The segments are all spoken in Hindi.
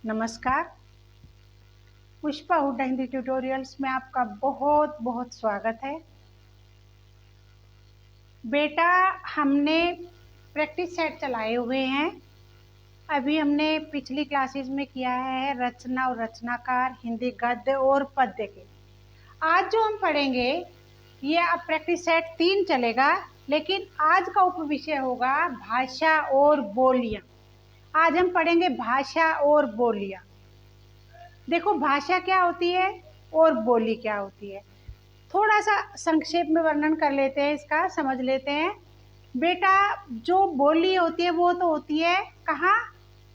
नमस्कार। पुष्पा हुड्डा हिंदी ट्यूटोरियल्स में आपका बहुत बहुत स्वागत है। बेटा, हमने प्रैक्टिस सेट चलाए हुए हैं। अभी हमने पिछली क्लासेस में किया है रचना और रचनाकार, हिंदी गद्य और पद्य के। आज जो हम पढ़ेंगे ये अब प्रैक्टिस सेट 3 चलेगा, लेकिन आज का उपविषय होगा भाषा और बोलियां। आज हम पढ़ेंगे भाषा और बोलियां। देखो, भाषा क्या होती है और बोली क्या होती है, थोड़ा सा संक्षेप में वर्णन कर लेते हैं, इसका समझ लेते हैं। बेटा, जो बोली होती है वो तो होती है कहाँ,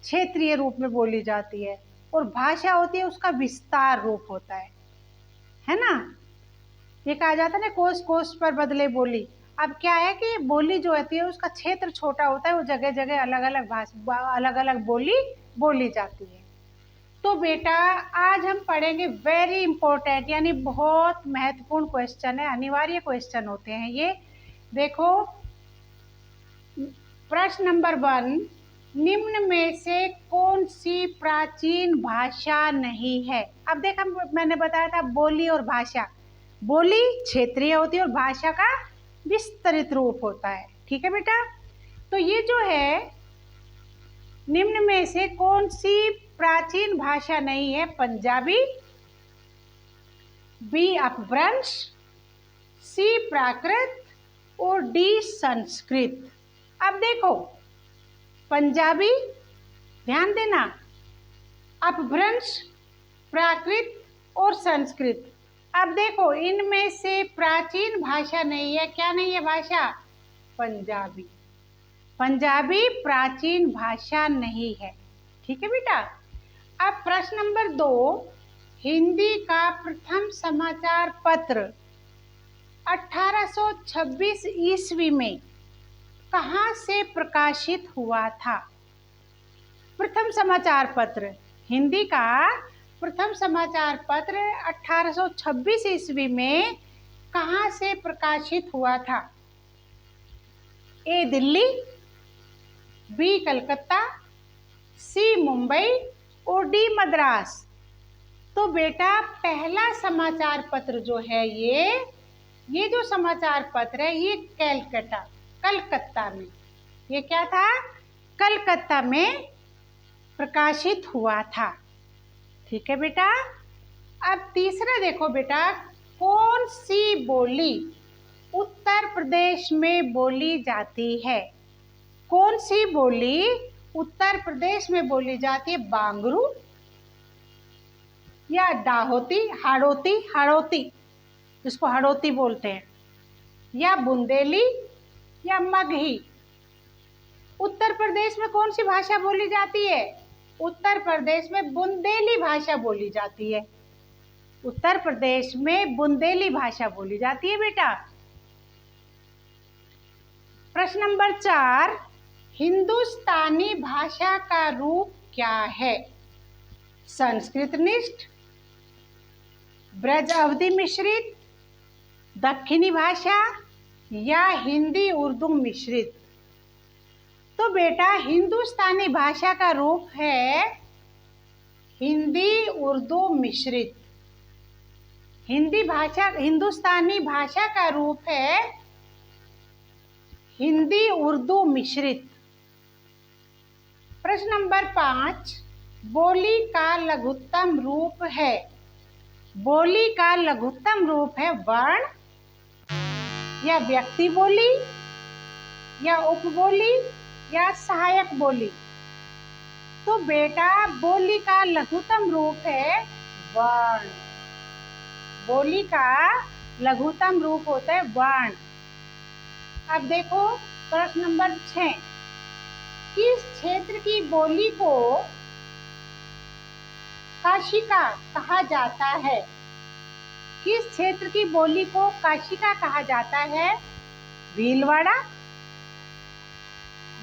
क्षेत्रीय रूप में बोली जाती है, और भाषा होती है उसका विस्तार रूप होता है ना। ये कहा जाता है ना, कोस कोस पर बदले बोली। अब क्या है कि बोली जो होती है उसका क्षेत्र छोटा होता है, वो जगह जगह अलग अलग भाषा, अलग अलग बोली बोली जाती है। तो बेटा, आज हम पढ़ेंगे वेरी इंपॉर्टेंट, यानी बहुत महत्वपूर्ण क्वेश्चन है, अनिवार्य क्वेश्चन होते हैं ये। देखो, प्रश्न नंबर 1, निम्न में से कौन सी प्राचीन भाषा नहीं है। अब देखा, मैंने बताया था बोली और भाषा। बोली क्षेत्रीय होती है और भाषा का विस्तृत रूप होता है। ठीक है बेटा, तो ये जो है, निम्न में से कौन सी प्राचीन भाषा नहीं है। पंजाबी, बी अपभ्रंश, सी प्राकृत और डी संस्कृत। अब देखो, पंजाबी, ध्यान देना, अपभ्रंश, प्राकृत और संस्कृत। अब देखो, इनमें से प्राचीन भाषा नहीं है। क्या नहीं है भाषा? पंजाबी। पंजाबी प्राचीन भाषा नहीं है। ठीक है बेटा। अब प्रश्न नंबर 2, हिंदी का प्रथम समाचार पत्र 1826 ईस्वी में कहाँ से प्रकाशित हुआ था। प्रथम समाचार पत्र, हिंदी का प्रथम समाचार पत्र 1826 ईस्वी में कहाँ से प्रकाशित हुआ था। ए दिल्ली, बी कलकत्ता, सी मुंबई और डी मद्रास। तो बेटा, पहला समाचार पत्र जो है ये जो समाचार पत्र है ये कलकत्ता में, ये क्या था, कलकत्ता में प्रकाशित हुआ था। ठीक है बेटा। अब तीसरा देखो बेटा, कौन सी बोली उत्तर प्रदेश में बोली जाती है। कौन सी बोली उत्तर प्रदेश में बोली जाती है। बांगरू या डाहोती, हाड़ौती जिसको हाड़ौती बोलते हैं, या बुंदेली या मगही। उत्तर प्रदेश में कौन सी भाषा बोली जाती है। उत्तर प्रदेश में बुंदेली भाषा बोली जाती है। उत्तर प्रदेश में बुंदेली भाषा बोली जाती है बेटा। प्रश्न नंबर 4, हिंदुस्तानी भाषा का रूप क्या है। संस्कृतनिष्ठ, ब्रज अवधि मिश्रित, दक्षिणी भाषा या हिंदी उर्दू मिश्रित। तो बेटा, हिंदुस्तानी भाषा का रूप है हिंदी उर्दू मिश्रित। हिंदुस्तानी भाषा का रूप है हिंदी उर्दू मिश्रित। प्रश्न नंबर 5, बोली का लघुत्तम रूप है। बोली का लघुत्तम रूप है वर्ण या व्यक्ति बोली या उपबोली या सहायक बोली। तो बेटा, बोली का लघुत्तम रूप है वर्ण। बोली का लघुत्तम रूप होता है वर्ण। अब देखो, प्रश्न नंबर 6, किस क्षेत्र की बोली को काशिका कहा जाता है। किस क्षेत्र की बोली को काशिका कहा जाता है। भीलवाड़ा,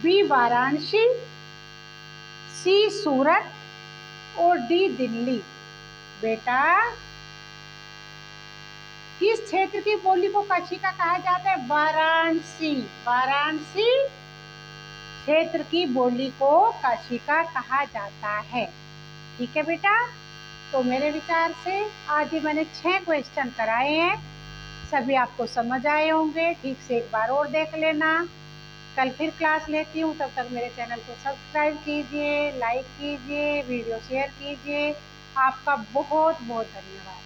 बी वाराणसी, सी सूरत और डी दिल्ली। बेटा, किस क्षेत्र की बोली को काशिका कहा जाता है। वाराणसी। वाराणसी क्षेत्र की बोली को काशिका कहा जाता है। ठीक है बेटा। तो मेरे विचार से आज ये मैंने 6 क्वेश्चन कराए हैं, सभी आपको समझ आए होंगे। ठीक से एक बार और देख लेना। कल फिर क्लास लेती हूँ, तब तक मेरे चैनल को सब्सक्राइब कीजिए, लाइक कीजिए, वीडियो शेयर कीजिए। आपका बहुत बहुत धन्यवाद।